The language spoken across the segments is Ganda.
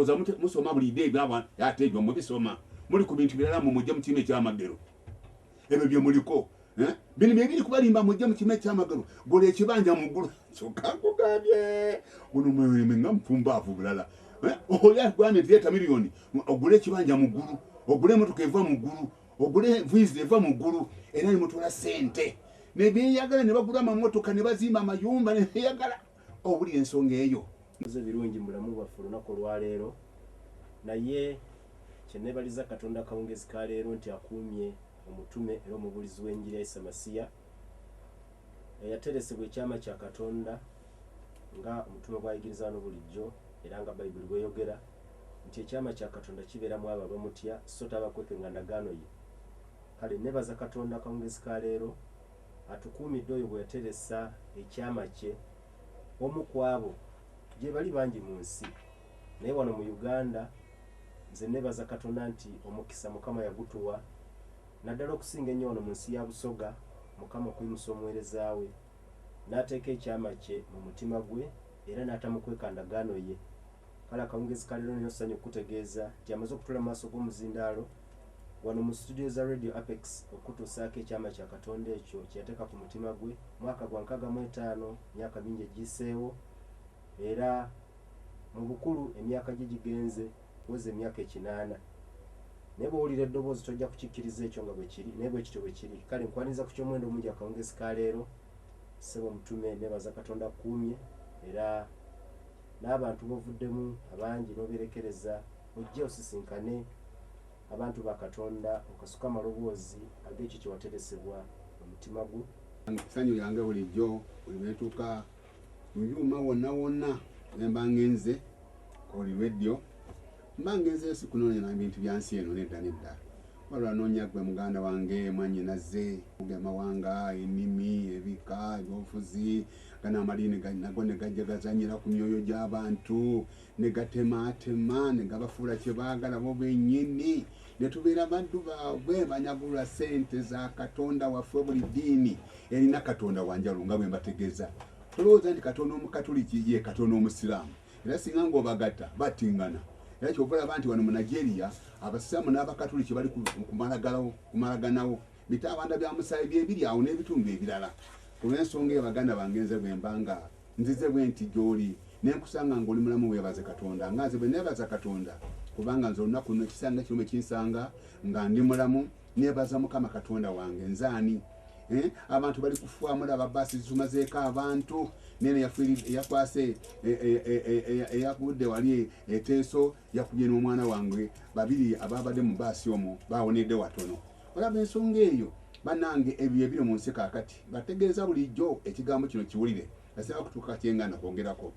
olowooza musoma buli dde ebyaba ate ebyo mubisoma muli ku bintu birala mujje mu kiime ekyamagero ebyo bye muliko bino bye biri kubalimba mujje mu kiime ekyamagero gola ekibanja mu ggulu kyokka nkugambye guno mweme nga mpumbaavu bulala oli agambye nti leeta miliyoni ogule ekibanja mu ggulu ogule emotoka eva mu ggulu ogule viizi eva mu ggulu era ne mutwala ssente ne beeyagala ne bagula amamotoka ne bazimba amayumba ne beeyagala obulira ensonga eyo birungi mu bulamu bwaffe olunaku olwaleero naye kyenebaliza Katonda akawungezi ka leero nti akuumye omutume era omubulizi w'enjiri ya Isa Masiya eyateresebwa ekyama kya Katonda nga omutume bw'ayigiriza wano bulijjo era nga Baibuli bweyogera nti ekyama kya Katonda kibeeramu abo abamutya so tabakwekenga ndagaano ye. Kale nebaza Katonda akawungezi ka leero atukuumidde oyo bwe yateresa ekyama kye omu ku abo gye bali bangi mu nsi naye wano mu Uganda nze nebaza Katonda nti omukisa Mukama yagutuwa naddala okusinga ennyo wano mu nsi ya Busoga Mukama okuyimusa omuweereza we n'ateeka ekyama kye mu mutima gwe era n'atamukweka ndagaano ye. Kale akawungezi ka leero nyo ssanyu okutegeeza nti amaze okutula mu maaso g'omuzindaalo wano mu studio za Radio Apex okutuusaako ekyama kya Katonda ekyo kye yateeka ku mutima gwe mwaka gwa 65 myaka mingi egiseewo era mu bukulu emyaka gye gigenze weze emyaka 8 naye bw'owulira eddoboozi tojja kukikkiriza ekyo nga bwe kiri naye bwe kityo bwe kiri. Kale nkwaniza ku ky'omuwendo omungi akawungezi ka leero ssebo omutume nebaza Katonda akuumye era n'abantu bovuddemu abangi n'oberekereza ojje osisinkane abantu ba Katonda okasuka amaloboozi ag'ekyo kye wateresebwa omutima gwo. Essanyu lyange bulijjo buli lwetuuka mu byuma wonna wonna ne mba ngenze oli lweddyo mba ngenze sikunoonya bintu bya nsi eno nedda nedda waliwo anoonya gwe muganda wange mwannyinaze amawanga ennimi ebika ebyobufuzi gana amalini nago ne gajja gazanyira ku myoyo gy'abantu ne gatematema ne gabafuula kye baagala bo bennyini ne tubeera baddu baabwe banyagulwa ssente za Katonda waffe buli ddiini erina Katonda wanjalo nga bwe mbategeeza. Tolowooza nti Katonda omukatoliki ye Katonda omusiraamu era singa ng'obagatta batingana. Era kyova olaba nti wano mu Nigeria abasiraamu n'abakatoliki bali kumalaganawo bitaabanda bya musaayi byebiri awo n'ebitundu ebirala. Olw'ensonga eyo baganda bange nze bwe mbanga nzize bwe nti gy'oli nenkusanga ng'oli mulamu weebaze Katonda nga nze bwe neebaza Katonda kubanga nze olunaku luno ekisanga kirume kinsanga nga ndi mulamu neebaza Mukama Katonda wange nzaani. Abantu bali kufuamu laba basi zitumazeeko abantu nene yakwase eyakudde wali eteeso yakubye n'omwana wange babiri ababadde mu baasi omwo bawonedde watono. Olaba ensonga eyo bannange ebyo ebiri mu nsi kaakati bategeeza bulijjo ekigambo kino kiwulire asaba kutuuka kyengana kwongerako.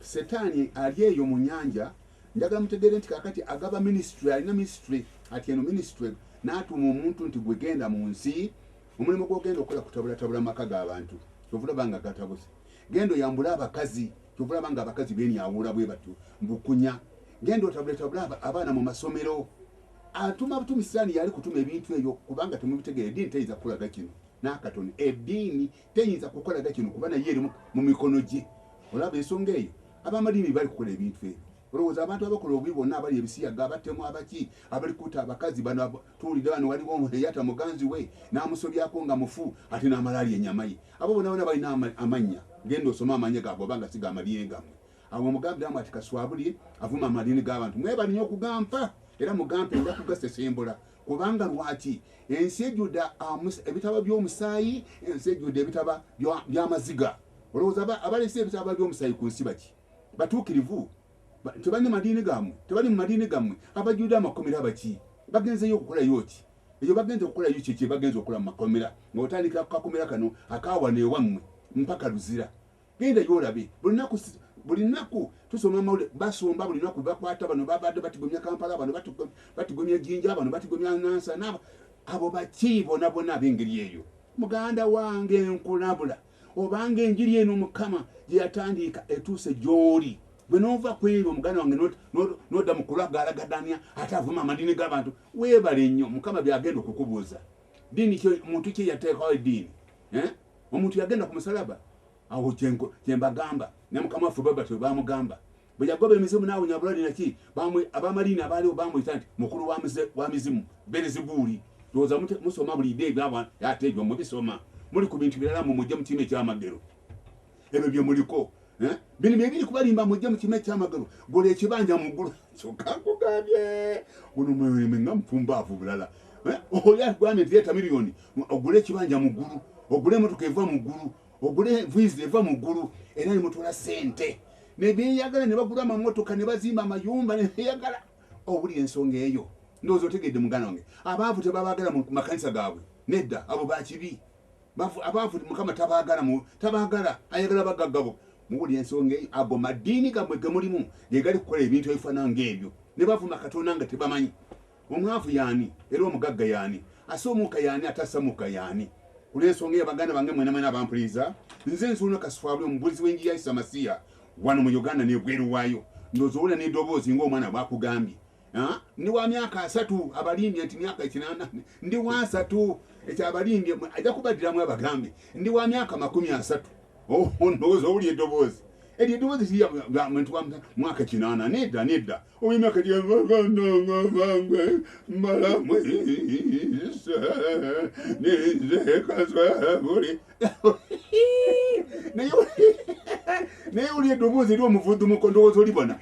Setaani ali eyo mu nnyanja njagala mutegeere nti kaakati agaba ministry alina ministry ati eno ministry n'atuma omuntu nti gwe genda mu nsi omulimu gw'ogenda okukola kutabulatabula amaka g'abantu kyovulaba nga gatabuse. Genda oyambule abakazi kyovulaba nga abakazi beenyawula bwe batyo mbukunya. Genda otabuletabula abaana mu masomero. Atuma butumisani yali kutuma ebintu ebyo kubanga temubitegeera eddiini teyinza kukolaga kino n'akatono. Eddiini teyinza kukolaga kino kubanga ye eri mu mikono gye. Olaba ensonga eyo ab'amadini bali kukola ebintu ebyo. Olowooza abantu abakola obubi bonna abali ebisiyaga abattemu abaki abali kuta abakazi bano tuwulidde wano waliwo omuyata muganzi we n'amusobyako nga mufu ate n'amalaali ennyama ye. Abo bonna bonna balina amannya. Genda osoma amanya gaabwe obanga siga amadini gammwe. Awo omugambiramu ati Kaswabuli avuma amadini g'abantu mwebali nnyo okugampa era mugampe nja kugasesembula kubanga lwaki ensi ejjudde ebitaba by'omusaayi ensi ejjudde ebitaba by'amaziga. Olowooza abalese ebitaba by'omusaayi ku nsi baki batuukirivu tebali mu madini gammwe abajjudde amakomera baki bagenzeyo okukolayo ki ekyo bagenze okukolayo kiki bagenze okukola mu makomera ng'otandika ku kakomera kano akaawana ewammwe mpaka luzira. Genda yolabe buli nnaku tusoma amawulire basomba buli nnaku bakwata bano babadde batigomya Kampala bano batigomya Jinja bano batigomya Nansa n'abo abo baki bonna bonna ab'engeri eyo. Muganda wange nkulabula obanga enjiri eno Mukama gye yatandika etuuse gy'oli bwe n'ova ku ebyo muganda wange n'odda mu kulagaalagadanya ate avuma amadini g'abantu weebale nnyo Mukama byagenda okukubuuza. Ddiini omuntu kye yateekawo eddiini omuntu yagenda ku musalaba awo kye mbagamba ne Mukama waffe bwe batyo baamugamba byagobe mizimu nawo nyabulali naki bamwe abamalina abali obamwe tanti mukuru wa mizimu Belzebuli doza musoma buli day baba yategwa mu bisoma muri ku bintu birala mu mujja mutime kyamagero ebyo byo muliko bini bibiri kubalimba mujja mutime kyamagero gole ekibanja mu gulu kyokako gabye uno mweme ngampumbavu bulala oya gwame ndieta milioni ogule ekibanja mu gulu ogule motoka eva mu gulu ogule visa eva mu gulu era ni mutula sente ne biyagala ne bagula amamotoka ne bazimba amayumba ne biyagala obuli ensonga eyo ndozo tegedde mugana wange abavu tebabagala mu makanisa gaabwe nedda abo bakibi abavu mukama tabagala ayagala bagaggabo mubuli ensonga eyo abo madini gamwe gemulimu gegali kukola ebintu ebifana ng'ebyo ne bavuma Katonda nga tebamanyi omwavu yani era omugagga yani asomuka yani atasamuka yani kulensonga yabaganda bange mwena abampuliza nze nsuno Kaswabuli omubulizi w'enji ya Isamasiya wano mu Uganda ne bweru wayo ndozoula ne dobozi ng'omwana bwakugambye ndi wa myaka 3 abalimbye nti myaka 8 ndi wa 3 ekya abalimbye ajja kubadiramu abagambe ndi wa myaka 30 ndozo uli edobozi eri edobozi ya muntu wa mwaka 8 nedda oyi myaka ya ngangwe malamwe ne Kaswabuli ne uli edobozi lyo muvudu mukondozo libona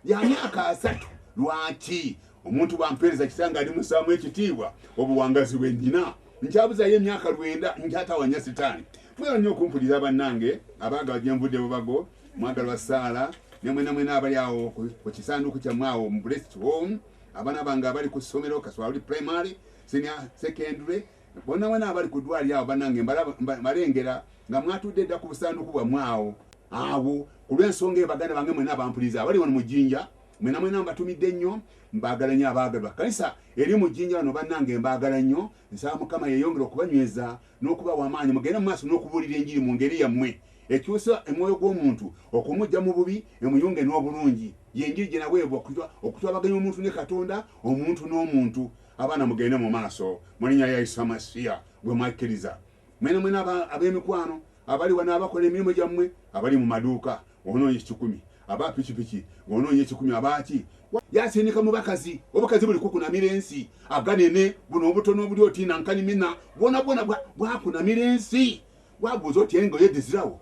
ya myaka 3 lwaki omuntu bampereza kitanga ali musamu ekitiibwa obuwangazi bwendina nkyabuza ye myaka 9 njata wanya sitani mwe nnyo kumpuliza bannange abaga bajemvudde bubago mwagalwa sala nemwe abali awo ku kisanduku kya mwawo mu blessed home abana bange abali ku somero Kaswabuli primary senior secondary bonna abali ku dwali awo bannange malengera nga mwatudde dda ku busanduku bwa mwawo awo kulwensonga ebaganda bange mwena abampuliza abali wano mu Jinja mwena mbatumidde nnyo mbagala nnyo abagalwa kanisa eri mu Jinja wano bannange mbagala nnyo nsaba Mukama yeyongera okubanyweza n'okuba w'amaanyi mugende mu maaso n'okubuulira enjiri mu ngeri yammwe ekyusa emwoyo gw'omuntu okumujja mu bubi emuyunge n'obulungi yenjiri gye naweebwa okutwabaganya omuntu ne Katonda omuntu n'omuntu abaana mugende mu maaso mu linnya lya Isamasiya bwe mwakkiriza mwena ab'emikwano abali wano abakola emirimu gyammwe abali mu maduuka onoonye 10 aba pikipiki onoonye 10 abaki yasindika mu bakazi obakazi buli kukunamira ensi aganene buno obutono obuli otina nkanimina bona bwakunamira ensi wabuuza oti engoye dizirawo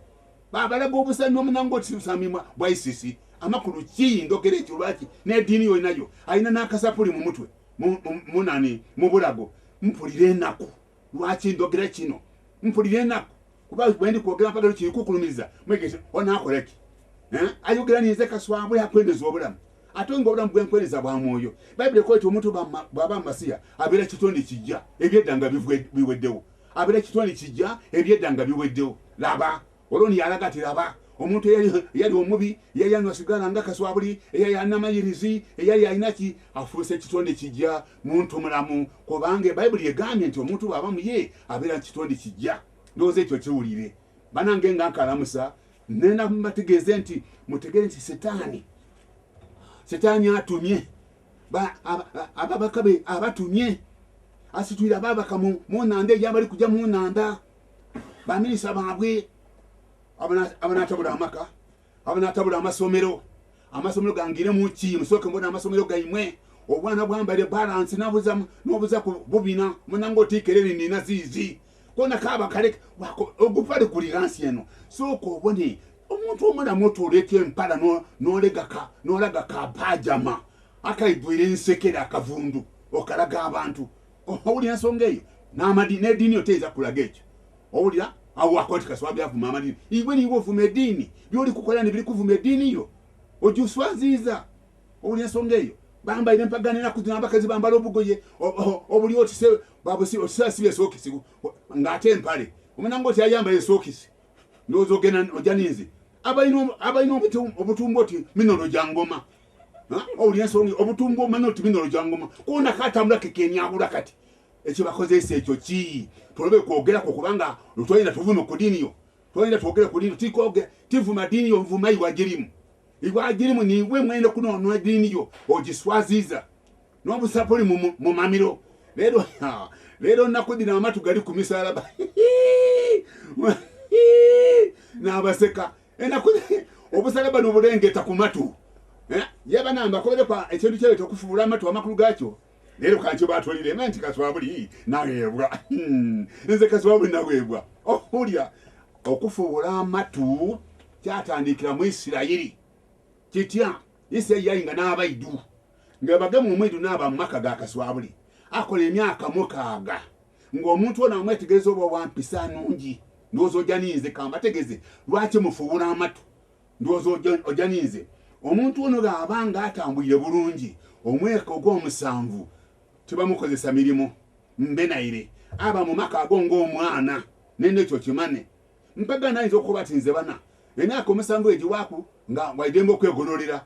babalaga obusani omunango otisamimwa bwa ICC amakulu ki ndogera ekyo lwaki n'eddiini yo nayo alina n'akasapuli mu mutwe munani mu bulago mpulire ennaku lwaki ndogera kino mpulire ennaku kuba bwendi kwogera mpagalo kiri kukulumiza mwegese onaakoleki ayogera nize Kaswabuli akwendeza obulamu ate ng'obulamu bwenkwereza bwa mwoyo Bayibuli ekoyita omuntu bw'aba Masiya abeera kitonde kijja ebyeddanga biweddewo abeera kitonde kijja ebyeddanga biweddewo laba oloni yalaga ati laba omuntu eyali omubi eyali anywa sigala nga Kaswabuli eyali alina amayirizi eyali alina afuuse kitonde kijja muntu mulamu kubanga Bayibuli egambye nti omuntu bw'aba muye abeera kitonde kijja ndowooza ekyo kiwulire banange nga nkalamusa nenda mbategeeze nti mutegeere nti Setaani atumye ababakabe abatumye asitwira ababaka mu nnanda eyabali kujja mu nnanda baminisa baabwe abanatabula amaka abanatabula amasomero gangire mu ki musooke mbona amasomero gaimwe obwana bwambale balance n'obuza ku bubina munango otiikerere nina ziizi kona kaba kale ogupale kuliransi eno sooka obone omuntu omulamu otoleka empala n'olaga kapajama akaidwire ensekera akavundu okalaga abantu owulira ensonga eyo n'eddiini yo teyinza kulaga ekyo owulira awo akwati Kaswabuli avuma amadini iwe niwe ovuma eddiini byoli kukola ne biri kuvuma eddiini yo ojuswaziiza owulira ensonga eyo bambaire empagana enaku zino abakazi bambala obugoye obuli otise babusi osasibye sookisi ng'ate empale omunango oti ayambaye sookisi ndowooza ogenda ojaninze abalina obutumbu oti minolo gya ngoma owulira ensonga obutumbu omanya oti minolo gya ngoma kuona katambula kekenyabula kati ekyo bakozesa ekyo ki tolobe kwogerako kubanga tolina tuvume ku ddiini yo tolina twogere ku ddiini tivuma ddiini yo nvuma iwagirimu niwe mwenda kunoona ddiini yo ogiswaziiza n'obusapuli mu mamiro leero nnaku dino amatu gali ku misalaba n'abaseka obusalaba n'obulengeta ku matu yaba namba kobere kwa ekintu kye tokufuula amatu amakulu gacho lero kancho batolire menti Kaswabuli nagebwa nze Kaswabuli nagebwa okulya okufuula amatu kyatandikira mu Isirayiri kitya Isirayiri yayinga n'abaidu ngabagamu omwedu n'aba maka ga Kaswabuli akola emyaka mukaaga ng'omuntu ona amwetegereza oba wampisa nungi ndowooza ojaniize kambategeze lwaki mufuula amatu ndowooza ojaniize omuntu ono gaabanga atambulire bulungi omwaka ogw'omusanvu tebamukozesa mirimu mbenaire aba mu maka ago ng'omwana n'ekyo kimane mpaga nayinza okuba ati nze bana emyaka omusanvu egiwaaku nga waidembe okwegololera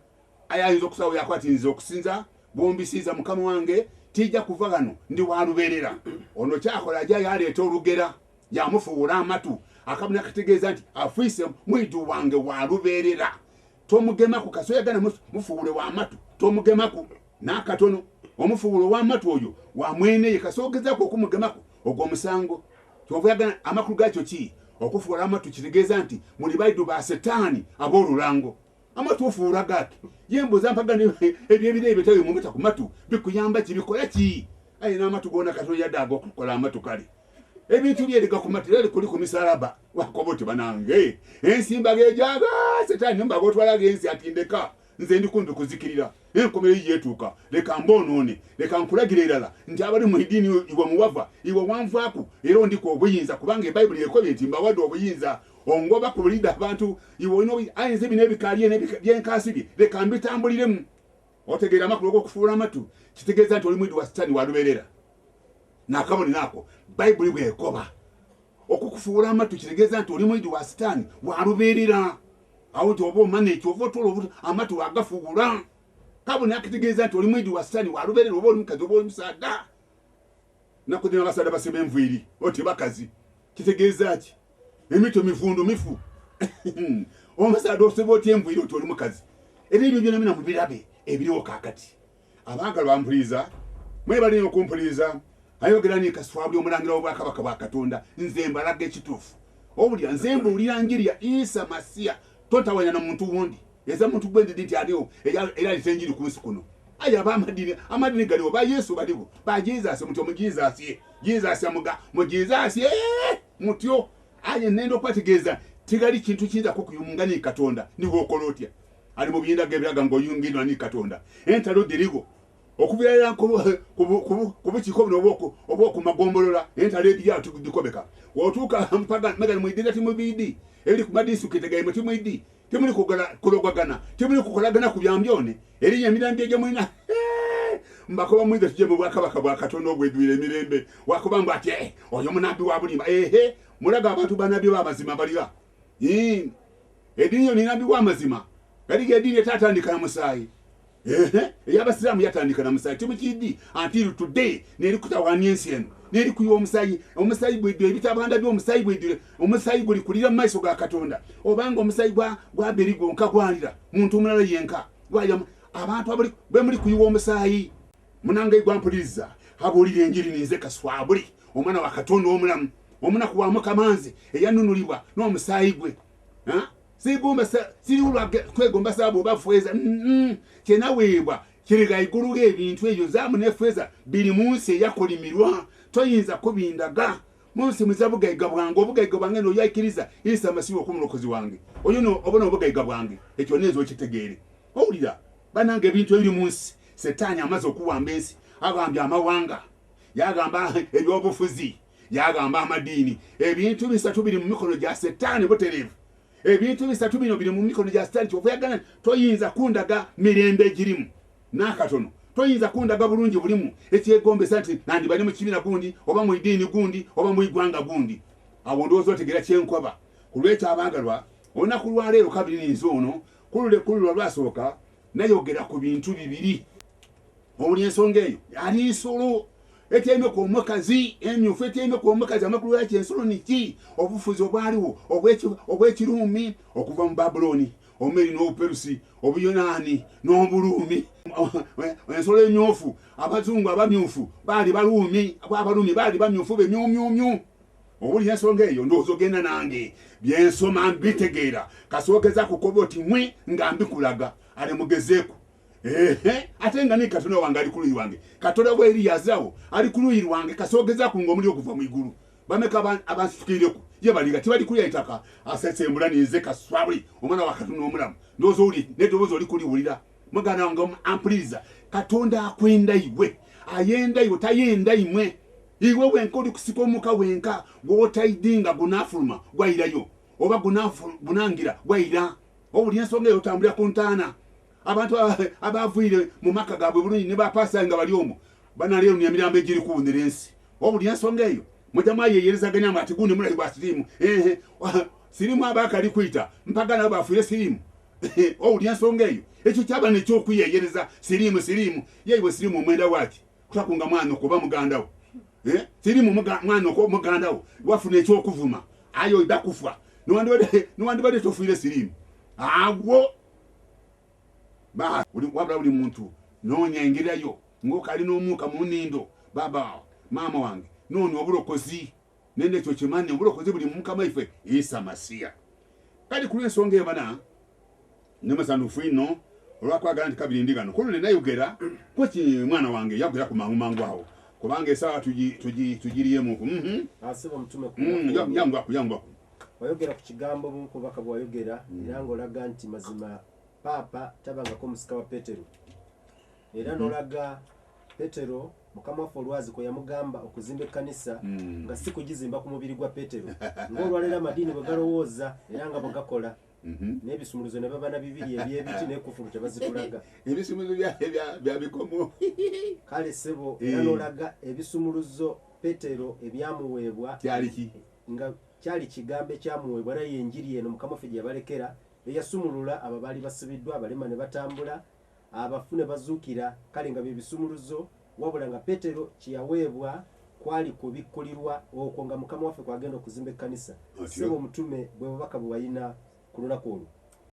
ayinza okusawo yakwati nze okusinza bombisiiza mukama wange tijja kuva gano ndi waluberera ono kyakola ajja yaleeta olugera yamufuula amatu akabona akategeeza nti afiise mwidu wange waluberera tomugemaku kasoyagana mufuule w'amatu tomugemaku n'akatono omufuulo w'amatu oyo wamweneye kasogezaku okumugemaku ogw'omusango kyovuyagana amakulu gakyo ki okufuula amatu kitegeeza nti muli baidu ba setaani ab'olulango amatu ofuula gaki yembuza mpaga ebyebire ebitawe mumeta ku matu bikuyamba ki bikola ki ayina amatu gona katono yadde ag'okukola amatu kale ebintu byerega ku matu lero kuli ku misalaba wakoboti banange ensimba gejaga setaani mbaga otwala gensi atindeka nze ndikumbi kuzikirira enkomero yetuuka leka mbonoone leka nkulagire erala nti abali mu idini iwe muwava iwe wanvaaku era ondika obuyinza kubanga ebayibuli ekobye nti mbawadde obuyinza ongoba ku bulidde abantu iwe olina ayinza bino ebikaali byenkaasi leka mbitambuliremu otegeera amakulu g'okufuula amatu kitegeeza nti oli mwidu wa sitaani waluberera nakaboni nako bayibuli bwekoba okukufuula amatu kitegeeza nti oli mwidu wa sitaani waluberera awo oba omaneki oba otola amatu agafuula kaboni akitegeeza nti oli mwidu wa sitaani waluberera oba oli mukazi oba oli musaada nakudina abasaada basema enviiri oti bakazi kitegeeza ki emito mivundu mifu omusaada oseba oti enviiri oti oli mukazi era ebyo byona mina mubirabe ebiriwo kaakati abangal bampuliza mwebalina okumpuliza ayogera ni Kaswabuli omulangira w'obwakabaka bwa Katonda nze mbalaga ekituufu obulya nze mbuulira njiri ya Isa Masiya totawanya na muntu wundi eza muntu gwendi nti aliwo era alitenjiri ku nsi kuno aya amadini galiwo ba Yesu baliwo ba Jesus mutyo mu Jesus amuga mu Jesus mutyo aye nendo kwategeeza tigali kintu kinza kukuyunga ni Katonda niwo okolotya ali mu biyinda gebiraga ngo yungirwa ni Katonda entalo dirigo okubyala kubukiko bino obwoko magombolola entalo ebya tukubikobeka wotuka mpaga magana mwidira timubidi eri kumadisi ukitegaye mutimwidi timuli kulogwagana timuli kukolagana ku byambyone eri yemirambi ejamwina mbakoba mwidde tuje mu bwakabaka bwa Katonda obwedwire emirembe wakubamba ati oyo munabi wa bulimba mulaga abantu banabi b'amazima balira edini yo ninabi w'amazima galiga edini etatandika na musaayi ey'abasiraamu yatandika na musaayi timukiddi until today neri kutawania ensi eno neri kuyiwa omusaayi bwedwire ebitabanda by'omusaayi bwedwire omusaayi guli kulira mu maaso ga Katonda obanga omusaayi gwaberi gwonka gwalira muntu omulala yenka abantu bwe muli kuyiwa omusaayi munange gwampuliriza abuulira enjiri ninze Kaswabuli omwana wa Katonda omulamu omunaku wa Mukamanzi eyanunulibwa n'omusaayi gwe sigomba siriulwa kwegomba sabo bafweza kena weebwa kiriga iguru ebintu ebyo zamu nefweza biri munsi yakolimirwa toyinza kubindaga munsi muzabugayiga bwange obugayiga bwange no yakiriza Isa Masiya okumulokozi wange oyo no obona obugayiga bwange ekyo nezo kitegeere owulira banange ebintu ebiri munsi setaani amaze okuwamba ensi agambye amawanga yagamba ebyobufuzi yagamba amadini ebintu bisatu biri mu mikono gya setaani buterevu ebintu bisatu bino biri mu mikono gya setaani kyovuyagana toyinza kundaga mirembe girimu n'akatono toyinza kundaga bulungi bulimu ekyegombesa nti nandi bali mu kibiina gundi oba mu idiini gundi oba mu igwanga gundi awo ndowooza otegeera kyenkoba ku lwekyo abangalwa olunaku lwaleero kabiri ninze ono kululwa lwasooka nayogera ku bintu bibiri obuli ensonga eyo ali nsolo etyemeko omukazi emyufu etyemeko omukazi amakulu yaki ensolo niki obufuzi obwaliwo obw'ekiruumi okuva mu Babuloni omeri n'obuperusi obuyonaani n'obuluumi ensolo emyufu abazungu abamyufu baali baluumi abaluumi baali bamyufu bemyumyumyu obuli ensonga eyo ndowooza ogenda nange byensoma mbitegeera kasookeza kukoba oti mwe nga mbikulaga ale mugezeeko ate nga ne Katonda wange ali ku luuyi wange Katonda bw'eri yazaawo ali ku luuyi lwange kasoogezaako ng'omuli okuva mu igulu bameka abansitukirireku ye baliga tibali kulya ettaka asesembula ninze Kaswabuli omwana wa Katonda omulamu ndowooza oli n'eddoboozi oli kuliwulira muganda wange ampuliriza Katonda akwenda iwe ayenda iwe tayenda imwe iwe wenka oli kusika omuka wenka gw'otaidinga gunaafuluma gwayirayo oba gunangira gwayira obuli ensonga eyo otambulira ku ntaana abantu abavuire mu maka gaabwe bulungi ne bapasa nga bali omwo banaleero ni emirambo egiri kuwunira ensi obuli ensonga eyo mujamaa yeyerezaganya mbu ati gundi mulali gwa siriimu siriimu abakali kwita mpagana bafuire siriimu obuli ensonga eyo ekyo kyaba nekyokuyeyereza siriimu yeyiwe siriimu omwenda waaki kutakunga mwana okuba mugandawo siriimu mwana mugandawo wafuna ekyokuvuma ayo dakufa niwandibadde tofuire siriimu agwo wabula buli muntu noonya engerayo ng'okali n'omuuka mu nnindo baba maama wange noonya obulokozi nende ekyo kimanye obulokozi buli mu mukama ife Isa Masiya kali ku lw'ensonga ebana nemasandufu ino olwakwagala nti kabiri ndigano kuno nenayogera kweki mwana wange yagera ku mangu awo kubanga esaawa tugiriyemu asiba Omutume yangu wayogera ku kigambo mukubaka bwayogera era ng'olaga nti mazima Papa tabangako musika wa Petero era nolaga Petero mukama waffe olwazi kwe yamugamba okuzimba ekkanisa nga si kugizimba ku mubiri gwa Petero ng'olwalera amadini bwe galowooza era nga bwe gakola n'ebisumuluzo ne baba na bibiri eby'ebiti n'ekufulu tebazitulaga ebisumuluzo bya bikomo kale sebo era nolaga ebisumuluzo Petero ebyamuweebwa nga kyali kigambo ekyamuweebwa naye enjiri eno mukama waffe gye yabalekera eyasumulula abo baali basibiddwa abalema ne batambula abafu ne bazuukira kale nga bye bisumuluzo wabula nga Petero kyeyaweebwa kwali kubikkulirwa okwo nga mukama waffe kwagenda okuzimba ekkanisa siba Omutume bwe bubaka bwe wayina ku lunaku olwo